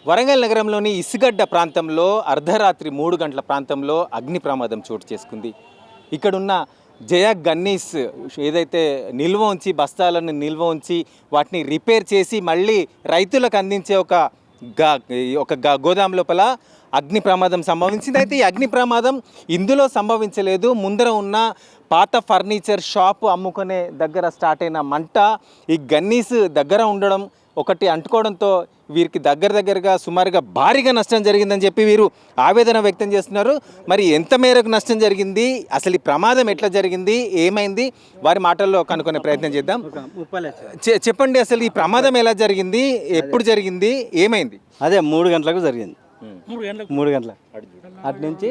వరంగల్ నగరంలోని ఇసుగడ్డ ప్రాంతంలో అర్ధరాత్రి 3 గంటల ప్రాంతంలో అగ్ని ప్రమాదం చోటు చేసుకుంది. ఇక్కడున్న జయ గన్నీస్ ఏదైతే నిల్వ ఉంచి బస్తాలను నిల్వ ఉంచి వాటిని రిపేర్ చేసి మళ్ళీ రైతులకు అందించే ఒక గోదాం లోపల అగ్ని ప్రమాదం సంభవించింది. అయితే ఈ అగ్ని ప్రమాదం ఇందులో సంభవించలేదు. ముందర ఉన్న పాత ఫర్నిచర్ షాపు అమ్ముకునే దగ్గర స్టార్ట్ అయిన మంట ఈ గన్నీస్ దగ్గర ఉండడం ఒకటి అంటుకోవడంతో వీరికి దగ్గరగా సుమారుగా భారీగా నష్టం జరిగిందని చెప్పి వీరు ఆవేదన వ్యక్తం చేస్తున్నారు. మరి ఎంత మేరకు నష్టం జరిగింది, అసలు ఈ ప్రమాదం ఎట్లా జరిగింది, ఏమైంది, వారి మాటల్లో కనుక్కునే ప్రయత్నం చేద్దాం. చెప్పండి, అసలు ఈ ప్రమాదం ఎలా జరిగింది, ఎప్పుడు జరిగింది, ఏమైంది? అదే 3 గంటలకు జరిగింది. 3 గంటల అటు నుంచి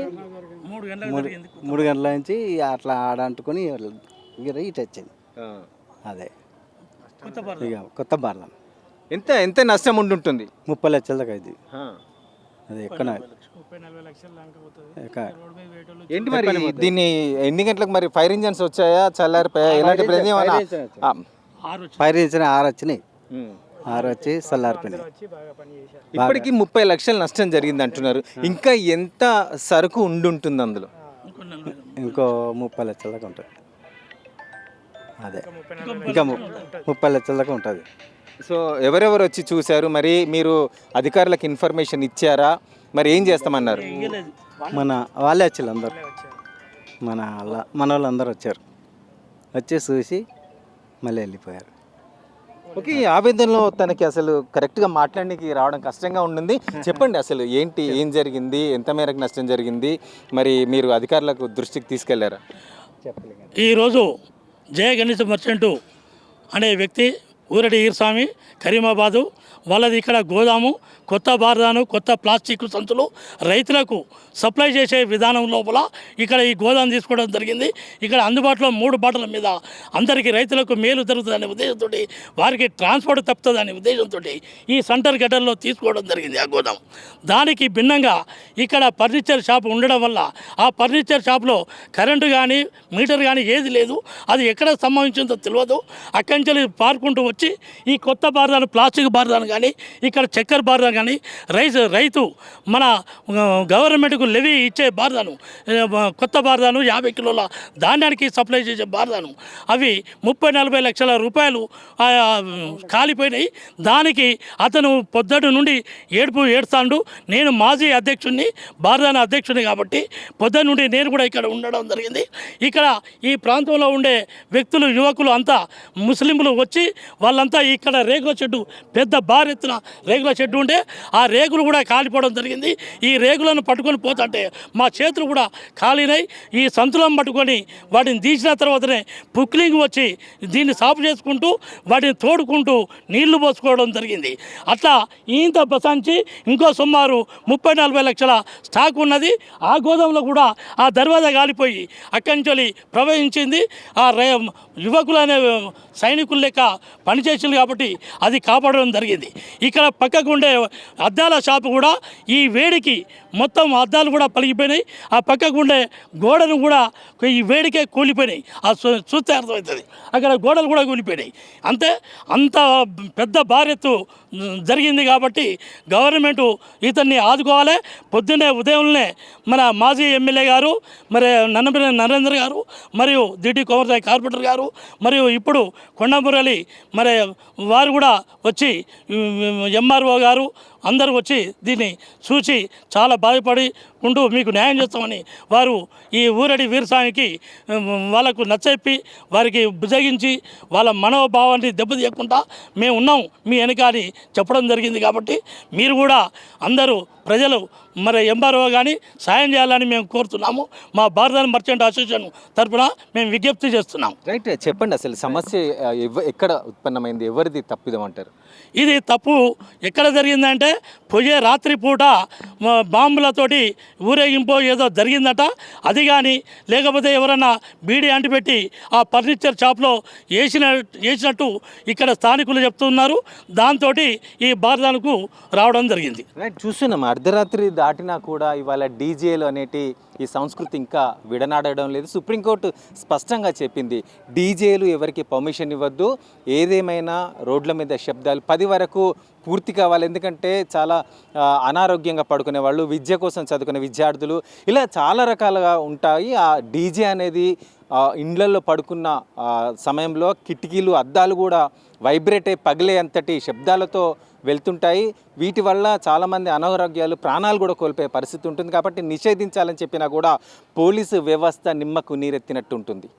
3 గంటల నుంచి అట్లా ఆడ అంటుకొని ఇటు వచ్చింది. అదే ఇక కొత్త బార్లం ఎంత నష్టం ఉండుంటుంది? 30 లక్షల దాకా అయింది. అదే ఎక్కడ ఏంటి మరి దీన్ని ఎన్ని గంటలకు మరి ఫైర్ ఇంజన్స్ వచ్చాయా, చల్లారిపోయా, ఎలాంటి ఫైర్ ఇంజిన్ 6 వచ్చినాయి. 6 వచ్చి చల్లారిపోయినాయి. ఇప్పటికి 30 లక్షలు నష్టం జరిగింది అంటున్నారు. ఇంకా ఎంత సరుకు ఉండుంటుంది అందులో? ఇంకో 30 లక్షల దాకా ఉంటుంది. అదే ఇంకా 30 లక్షల దాకా ఉంటుంది. సో ఎవరెవరు వచ్చి చూశారు? మరి మీరు అధికారులకు ఇన్ఫర్మేషన్ ఇచ్చారా? మరి ఏం చేస్తామన్నారు? మన వాళ్ళే వచ్చారు, అందరు మన వాళ్ళందరూ వచ్చారు. వచ్చి చూసి మళ్ళీ వెళ్ళిపోయారు. ఓకే, ఈ ఆవేదనలో తనకి అసలు కరెక్ట్గా మాట్లాడడానికి రావడం కష్టంగా ఉంటుంది. చెప్పండి, అసలు ఏంటి, ఏం జరిగింది, ఎంత మేరకు నష్టం జరిగింది, మరి మీరు అధికారులకు దృష్టికి తీసుకెళ్లారా? ఈరోజు జయ గణేష్ మర్చెంటు అనే వ్యక్తి ఊరడి ఈర్స్వామి కరీమాబాదు వాళ్ళది ఇక్కడ గోదాము, కొత్త బార్దాను, కొత్త ప్లాస్టిక్ సంచులు రైతులకు సప్లై చేసే విధానం లోపల ఇక్కడ ఈ గోదాం తీసుకోవడం జరిగింది. ఇక్కడ అందుబాటులో 3 బాటల మీద అందరికీ రైతులకు మేలు జరుగుతుందనే ఉద్దేశంతో, వారికి ట్రాన్స్పోర్ట్ తప్పుతుందనే ఉద్దేశంతో ఈ సెంటర్ గడ్డల్లో తీసుకోవడం జరిగింది ఆ గోదాం. దానికి భిన్నంగా ఇక్కడ ఫర్నిచర్ షాప్ ఉండడం వల్ల ఆ ఫర్నిచర్ షాప్లో కరెంటు కానీ మీటర్ కానీ ఏది లేదు. అది ఎక్కడ సంభవించిందో తెలియదు. అక్కడి నుంచి పారుకుంటూ వచ్చి ఈ కొత్త బార్దాను, ప్లాస్టిక్ బార్దాను కానీ ఇక్కడ చక్కెర బార్దాను కానీ రైతు మన గవర్నమెంట్కు లెవీ ఇచ్చే బార్దాను, కొత్త బార్దాను 50 కిలోల ధాన్యానికి సప్లై చేసే బార్దాను అవి 30-40 లక్షల రూపాయలు కాలిపోయినాయి. దానికి అతను పొద్దుటి నుండి ఏడుస్తాడు. నేను మాజీ అధ్యక్షుడిని, బార్దాన అధ్యక్షుడిని కాబట్టి పొద్దుటి నుండి నేను కూడా ఇక్కడ ఉండడం జరిగింది. ఇక్కడ ఈ ప్రాంతంలో ఉండే వ్యక్తులు, యువకులు అంతా ముస్లింలు వచ్చి వాళ్ళంతా ఇక్కడ రేకుల షెడ్డు, పెద్ద భారీ ఎత్తున రేకుల షెడ్డు ఉంటే ఆ రేకులు కూడా కాలిపోవడం జరిగింది. ఈ రేకులను పట్టుకొని పోతుంటే మా చేతులు కూడా కాలినాయి. ఈ సంతులను పట్టుకొని వాటిని తీసిన తర్వాతనే పుక్లింగ్ వచ్చి దీన్ని సాపు చేసుకుంటూ వాటిని తోడుకుంటూ నీళ్లు పోసుకోవడం జరిగింది. అట్లా ఇంత బసాంచి ఇంకో సుమారు 30-40 లక్షల స్టాక్ ఉన్నది. ఆ గోదాంలో కూడా ఆ దర్వాజా కాలిపోయి అక్కడి నుంచి ప్రవహించింది. ఆ యువకులు అనే సైనికులు లెక్క పనిచేసింది కాబట్టి అది కాపాడడం జరిగింది. ఇక్కడ పక్కకు ఉండే అద్దాల షాపు కూడా ఈ వేడికి మొత్తం అద్దాలు కూడా పలిగిపోయినాయి. ఆ పక్కకు ఉండే గోడలు కూడా ఈ వేడికే కూలిపోయినాయి. ఆ చూస్తే అర్థమవుతుంది, అక్కడ గోడలు కూడా కూలిపోయినాయి. అంత పెద్ద భారెత్తు జరిగింది కాబట్టి గవర్నమెంటు ఇతన్ని ఆదుకోవాలి. పొద్దున్నే ఉదయంలోనే మన మాజీ ఎమ్మెల్యే గారు, మరి నన్నపల్లి నరేంద్ర గారు, మరియు దిడ్డి కోమరసాయి కార్పొరేటర్ గారు, మరియు ఇప్పుడు కొండమురళి మరి వారు కూడా వచ్చి, ఎంఆర్ఓ గారు అందరూ వచ్చి దీన్ని చూసి చాలా బాధపడి ఉంటూ మీకు న్యాయం చేస్తామని వారు ఈ ఊరడి వీరస్వామికి వాళ్ళకు నచ్చెప్పి వారికి బుజగించి వాళ్ళ మనోభావాన్ని దెబ్బతీయకుండా మేము ఉన్నాం మీ వెనక అని చెప్పడం జరిగింది. కాబట్టి మీరు కూడా అందరూ ప్రజలు మరి ఎంఆర్ఓ కానీ సాయం చేయాలని మేము కోరుతున్నాము. మా బార్దాన్ మర్చెంట్ అసోసియేషన్ తరఫున మేము విజ్ఞప్తి చేస్తున్నాం. రైట్, చెప్పండి, అసలు సమస్య ఎక్కడ ఉత్పన్నమైంది, ఎవరిది తప్పిదం అంటారు? ఇది తప్పు ఎక్కడ జరిగిందంటే పోయే రాత్రి పూట బాంబులతోటి ఊరేగింపు ఏదో జరిగిందట. అది కానీ లేకపోతే ఎవరన్నా బీడీ అంటిపెట్టి ఆ ఫర్నిచర్ షాప్లో వేసినట్టు ఇక్కడ స్థానికులు చెప్తున్నారు. దాంతో ఈ బార్దాన్కు రావడం జరిగింది. రైట్, చూస్తున్నాం అర్ధరాత్రి దాటినా కూడా ఇవాళ డీజేలు అనేటి ఈ సంస్కృతి ఇంకా విడనాడడం లేదు. సుప్రీంకోర్టు స్పష్టంగా చెప్పింది, డీజేలు ఎవరికి పర్మిషన్ ఇవ్వద్దు, ఏదేమైనా రోడ్ల మీద శబ్దాలు 10 వరకు పూర్తి కావాలి. ఎందుకంటే చాలా అనారోగ్యంగా పడుకునే వాళ్ళు, విద్య కోసం చదువుకునే విద్యార్థులు, ఇలా చాలా రకాలుగా ఉంటాయి. ఆ డీజే అనేది ఇండ్లల్లో పడుకున్న సమయంలో కిటికీలు అద్దాలు కూడా వైబ్రేట్ అయి పగిలే అంతటి శబ్దాలతో వెళ్తుంటాయి. వీటి వల్ల చాలామంది అనారోగ్యాలు, ప్రాణాలు కూడా కోల్పోయే పరిస్థితి ఉంటుంది. కాబట్టి నిషేధించాలని చెప్పినా కూడా పోలీసు వ్యవస్థ నిమ్మకు నీరెత్తినట్టు ఉంటుంది.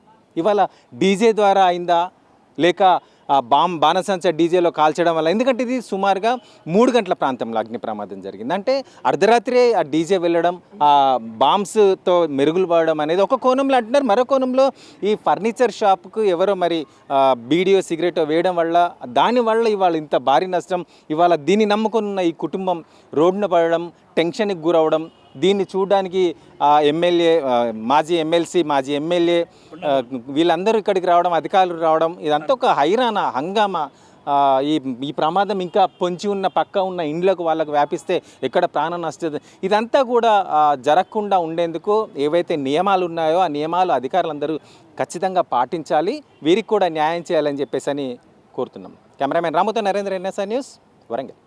ఇవాళ డీజే ద్వారా అయిందా లేక బాణసంచ డీజేలో కాల్చడం వల్ల, ఎందుకంటే ఇది సుమారుగా 3 గంటల ప్రాంతంలో అగ్ని ప్రమాదం జరిగింది. అంటే అర్ధరాత్రి ఆ డీజే వెళ్ళడం, ఆ బాంబ్స్తో మెరుగులు పడడం అనేది ఒక కోణంలో అంటున్నారు. మరో కోణంలో ఈ ఫర్నిచర్ షాప్కు ఎవరో మరి బీడియో సిగరెట్ వేయడం వల్ల, దానివల్ల ఇవాళ ఇంత భారీ నష్టం. ఇవాళ దీన్ని నమ్ముకున్న ఈ కుటుంబం రోడ్డున పడడం, టెన్షన్కి గురవడం, దీన్ని చూడడానికి ఎమ్మెల్యే, మాజీ ఎమ్మెల్సీ, మాజీ ఎమ్మెల్యే వీళ్ళందరూ ఇక్కడికి రావడం, అధికారులు రావడం, ఇదంతా ఒక హైరానా హంగామా. ఈ ప్రమాదం ఇంకా పొంచి ఉన్న పక్క ఉన్న ఇండ్లకు వాళ్ళకు వ్యాపిస్తే ఎక్కడ ప్రాణ నష్టం, ఇదంతా కూడా జరగకుండా ఉండేందుకు ఏవైతే నియమాలు ఉన్నాయో ఆ నియమాలు అధికారులందరూ ఖచ్చితంగా పాటించాలి. వీరికి కూడా న్యాయం చేయాలని చెప్పేసి అని కోరుతున్నాం. కెమెరామెన్ రాముతో నరేంద్ర, NSI న్యూస్, వరంగల్.